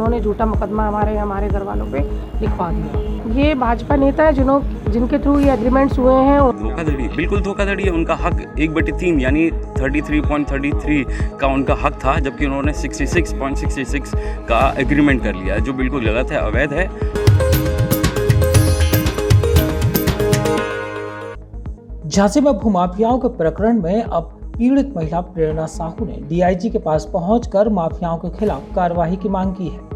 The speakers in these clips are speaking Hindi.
उन्होंने झूठा मुकदमा हमारे घर वालों पे लिखवा दिया। ये भाजपा नेता है जिनके थ्रू ये एग्रीमेंट्स हुए हैं। धोखाधड़ी, बिल्कुल धोखाधड़ी है। उनका हक 1/3 यानी 33.33 का उनका हक था, जबकि उन्होंने 66.66 का एग्रीमेंट कर लिया, जो बिल्कुल गलत है, अवैध है। झांसी में भूमाफियाओं के प्रकरण में अब पीड़ित महिला प्रेरणा साहू ने डीआईजी के पास पहुंचकर माफियाओं के खिलाफ कार्रवाई की मांग की है।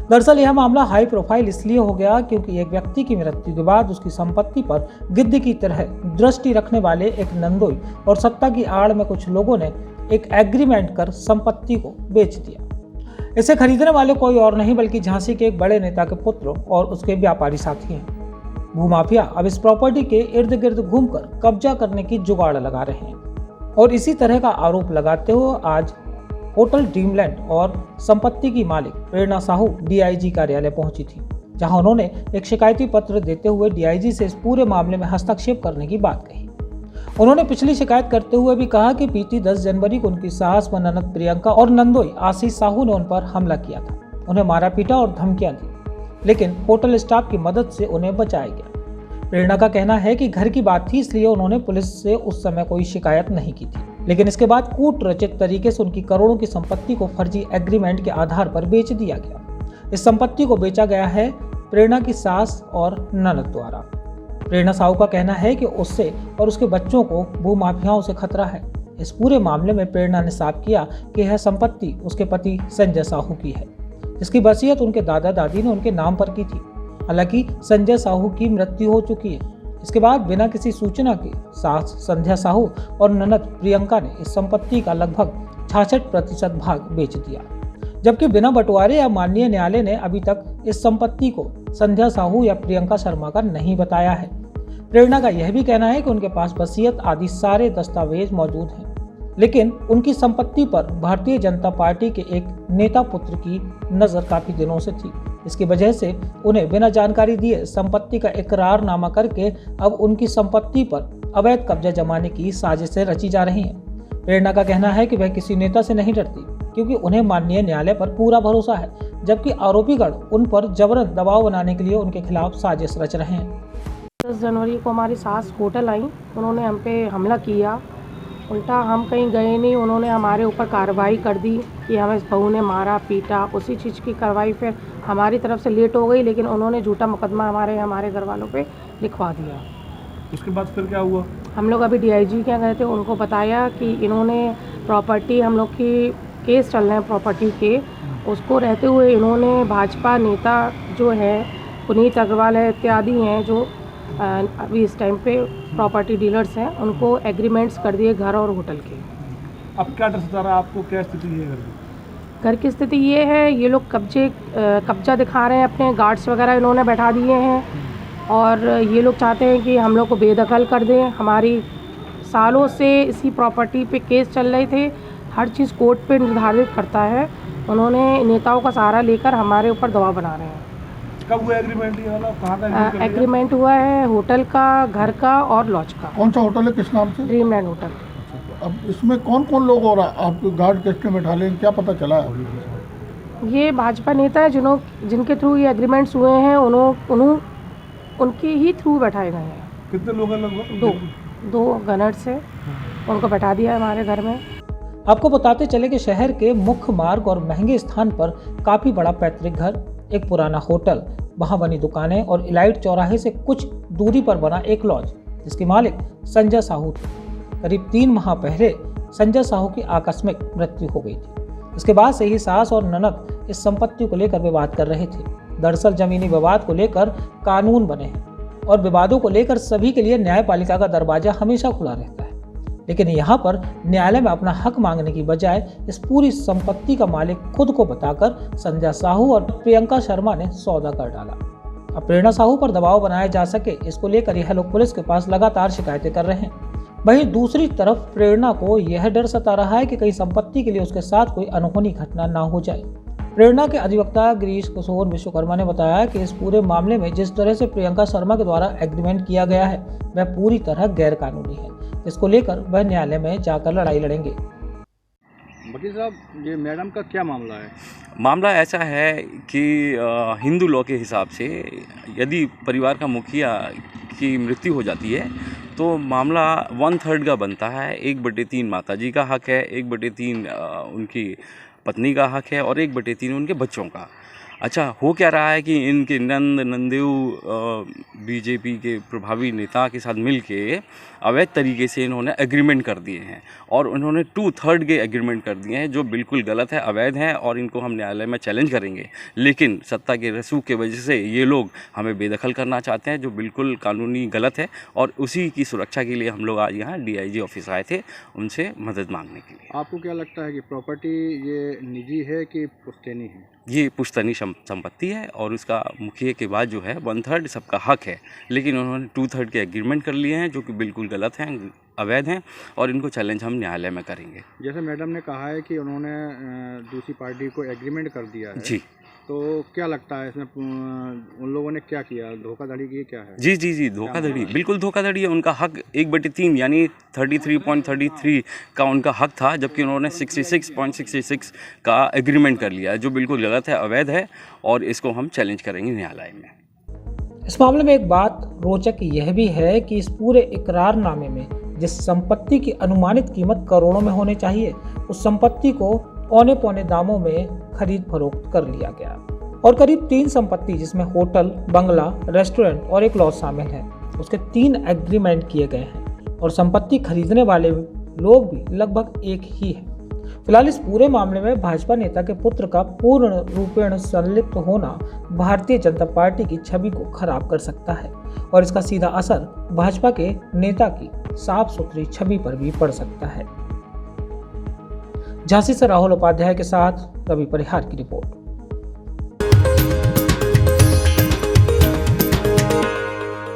दरअसल यह मामला हाई प्रोफाइल इसलिए हो गया क्योंकि एक व्यक्ति की मृत्यु के बाद उसकी संपत्ति पर गिद्ध की तरह दृष्टि रखने वाले एक नंदोई और सत्ता की आड़ में कुछ लोगों ने एक एग्रीमेंट कर संपत्ति को बेच दिया। इसे खरीदने वाले कोई और नहीं बल्कि झांसी के एक बड़े नेता के पुत्र और उसके व्यापारी साथी हैं। भूमाफिया अब इस प्रॉपर्टी के इर्द गिर्द घूमकर कब्जा करने की जुगाड़ लगा रहे हैं और इसी तरह का आरोप लगाते हुए आज होटल ड्रीमलैंड और संपत्ति की मालिक प्रेरणा साहू डीआईजी कार्यालय पहुंची थी, जहां उन्होंने एक शिकायती पत्र देते हुए डीआईजी से इस पूरे मामले में हस्तक्षेप करने की बात कही। उन्होंने पिछली शिकायत करते हुए भी कहा कि बीती 10 जनवरी को उनकी सास व ननद प्रियंका और नंदोई आशीष साहू ने उन पर हमला किया था, उन्हें मारा पीटा और धमकियां दी, लेकिन होटल स्टाफ की मदद से उन्हें बचाया गया। प्रेरणा का कहना है कि घर की बात थी, इसलिए उन्होंने पुलिस से उस समय कोई शिकायत नहीं की थी, लेकिन इसके बाद कूट रचित तरीके से उनकी करोड़ों की संपत्ति को फर्जी एग्रीमेंट के आधार पर बेच दिया गया। इस संपत्ति को बेचा गया है प्रेरणा की सास और ननद द्वारा। प्रेरणा साहू का कहना है कि उससे और उसके बच्चों को भूमाफियाओं से खतरा है। इस पूरे मामले में प्रेरणा ने साफ किया कि यह संपत्ति उसके पति संजय साहू की है, जिसकी वसीयत उनके दादा दादी ने उनके नाम पर की थी। हालांकि संजय साहू की मृत्यु हो चुकी है। इसके बाद बिना किसी सूचना के सास संध्या साहू और ननद प्रियंका ने इस संपत्ति का लगभग 66% भाग बेच दिया, जबकि बिना बंटवारे या माननीय न्यायालय ने अभी तक इस संपत्ति को संध्या साहू या प्रियंका शर्मा का नहीं बताया है। प्रेरणा का यह भी कहना है कि उनके पास वसीयत आदि सारे दस्तावेज मौजूद हैं, लेकिन उनकी संपत्ति पर भारतीय जनता पार्टी के एक नेता पुत्र की नजर काफी दिनों से थी। इसकी वजह से उन्हें बिना जानकारी दिए संपत्ति का इकरारनामा करके अब उनकी संपत्ति पर अवैध कब्जा जमाने की साजिशें रची जा रही हैं। प्रेरणा का कहना है कि वह किसी नेता से नहीं डरती, क्योंकि उन्हें माननीय न्यायालय पर पूरा भरोसा है, जबकि आरोपीगण उन पर जबरन दबाव बनाने के लिए उनके खिलाफ साजिश रच रहे हैं। 10 जनवरी को हमारी सास होटल आई, उन्होंने हम पे हमला किया। उल्टा हम कहीं गए नहीं, उन्होंने हमारे ऊपर कार्रवाई कर दी कि हमें इस बहू ने मारा पीटा। उसी चीज़ की कार्रवाई फिर हमारी तरफ से लेट हो गई, लेकिन उन्होंने झूठा मुकदमा हमारे घर वालों पे लिखवा दिया। उसके बाद फिर क्या हुआ? हम लोग अभी डीआईजी के यहाँ गए थे, उनको बताया कि इन्होंने प्रॉपर्टी, हम लोग की केस चल रहे हैं प्रॉपर्टी के, उसको रहते हुए इन्होंने भाजपा नेता जो है पुनीत अग्रवाल है इत्यादि हैं, जो अभी इस टाइम पे प्रॉपर्टी डीलर्स हैं, उनको एग्रीमेंट्स कर दिए घर और होटल के। अब क्या डर सता रहा है आपको? क्या स्थिति है घर की स्थिति ये है, ये लोग कब्जा दिखा रहे हैं, अपने गार्ड्स वगैरह इन्होंने बैठा दिए हैं और ये लोग चाहते हैं कि हम लोग को बेदखल कर दें। हमारी सालों से इसी प्रॉपर्टी पे केस चल रहे थे, हर चीज़ कोर्ट पे निर्धारित करता है। उन्होंने नेताओं का सहारा लेकर हमारे ऊपर दबाव बना रहे हैं। कब हुआ एग्रीमेंट? ये वाला कहाँ का एग्रीमेंट हुआ है? होटल का, घर का और लॉज का। कौन सा होटल है, किस नाम से? Dreamland hotel. अब इसमें कौन कौन लोग हो रहा है? आपको गार्ड किस में बैठा लें, क्या पता चला है? ये भाजपा नेता है जिनके थ्रू ये एग्रीमेंट्स हुए हैं, उनके ही थ्रू बैठाए गए हैं। कितने लोग हैं लगभग? दो गनर्स हैं, उनको बैठा दिया है हमारे घर में। आपको बताते चले कि शहर के मुख्य मार्ग और महंगे स्थान पर काफी बड़ा पैतृक घर, एक पुराना होटल, वहां बनी दुकानें और इलाइट चौराहे से कुछ दूरी पर बना एक लॉज, जिसके मालिक संजय साहू थे। करीब 3 माह पहले संजय साहू की आकस्मिक मृत्यु हो गई थी। इसके बाद से ही सास और ननद इस संपत्ति को लेकर विवाद कर रहे थे। दरअसल जमीनी विवाद को लेकर कानून बने हैं और विवादों को लेकर सभी के लिए न्यायपालिका का दरवाजा हमेशा खुला रहता है, लेकिन यहाँ पर न्यायालय में अपना हक मांगने की बजाय इस पूरी संपत्ति का मालिक खुद को बताकर संजय साहू और प्रियंका शर्मा ने सौदा कर डाला। अब प्रेरणा साहू पर दबाव बनाया जा सके, इसको लेकर यह लोग पुलिस के पास लगातार शिकायतें कर रहे हैं। वहीं दूसरी तरफ प्रेरणा को यह डर सता रहा है कि कहीं संपत्ति के लिए उसके साथ कोई अनहोनी घटना ना हो जाए। प्रेरणा के अधिवक्ता गिरीश किशोर विश्वकर्मा ने बताया कि इस पूरे मामले में जिस तरह से प्रियंका शर्मा के द्वारा एग्रीमेंट किया गया है वह पूरी तरह गैर कानूनी है। इसको लेकर वह न्यायालय में जाकर लड़ाई लड़ेंगे। वकील साहब, ये मैडम का क्या मामला है? मामला ऐसा है कि हिंदू लॉ के हिसाब से यदि परिवार का मुखिया की मृत्यु हो जाती है तो मामला 1/3 का बनता है। 1/3 माता जी का हक है, 1/3 उनकी पत्नी का हक है और 1/3 उनके बच्चों का। अच्छा, हो क्या रहा है कि इनके नंदेव बीजेपी के प्रभावी नेता के साथ मिलके अवैध तरीके से इन्होंने एग्रीमेंट कर दिए हैं और उन्होंने 2/3 के एग्रीमेंट कर दिए हैं, जो बिल्कुल गलत है, अवैध हैं और इनको हम न्यायालय में चैलेंज करेंगे। लेकिन सत्ता के रसूख की वजह से ये लोग हमें बेदखल करना चाहते हैं, जो बिल्कुल कानूनी गलत है और उसी की सुरक्षा के लिए हम लोग आज यहाँ DIG ऑफिस आए थे उनसे मदद मांगने के लिए। आपको क्या लगता है कि प्रॉपर्टी ये निजी है कि पुश्तैनी है? ये पुश्तैनी संपत्ति है और उसका मुखिया के बाद जो है 1/3 सबका हक है, लेकिन उन्होंने 2/3 के एग्रीमेंट कर लिए हैं जो कि बिल्कुल गलत हैं, अवैध हैं और इनको चैलेंज हम न्यायालय में करेंगे। जैसे मैडम ने कहा है कि उन्होंने दूसरी पार्टी को एग्रीमेंट कर दिया है, जी, तो क्या लगता है इसमें उन लोगों ने क्या किया, धोखाधड़ी की क्या है? जी, धोखाधड़ी, बिल्कुल धोखाधड़ी है। उनका हक 1/3 यानी 33.33 का उनका हक था, जबकि उन्होंने 66.66 का एग्रीमेंट कर लिया है, जो बिल्कुल गलत है, अवैध है और इसको हम चैलेंज करेंगे न्यायालय में। इस मामले में एक बात रोचक यह भी है कि इस पूरे इकरारनामे में जिस संपत्ति की अनुमानित कीमत करोड़ों में होने चाहिए, उस संपत्ति को औने पौने दामों में खरीद फरोख्त कर लिया गया और करीब 3 संपत्ति जिसमें होटल, बंगला, रेस्टोरेंट और एक लॉज शामिल है, उसके 3 एग्रीमेंट किए गए हैं और संपत्ति खरीदने वाले लोग भी लगभग एक ही है। फिलहाल इस पूरे मामले में भाजपा नेता के पुत्र का पूर्ण रूपेण संलिप्त होना भारतीय जनता पार्टी की छवि को खराब कर सकता है और इसका सीधा असर भाजपा के नेता की साफ सुथरी छवि पर भी पड़ सकता है। झांसी से राहुल उपाध्याय के साथ रवि परिहार की रिपोर्ट।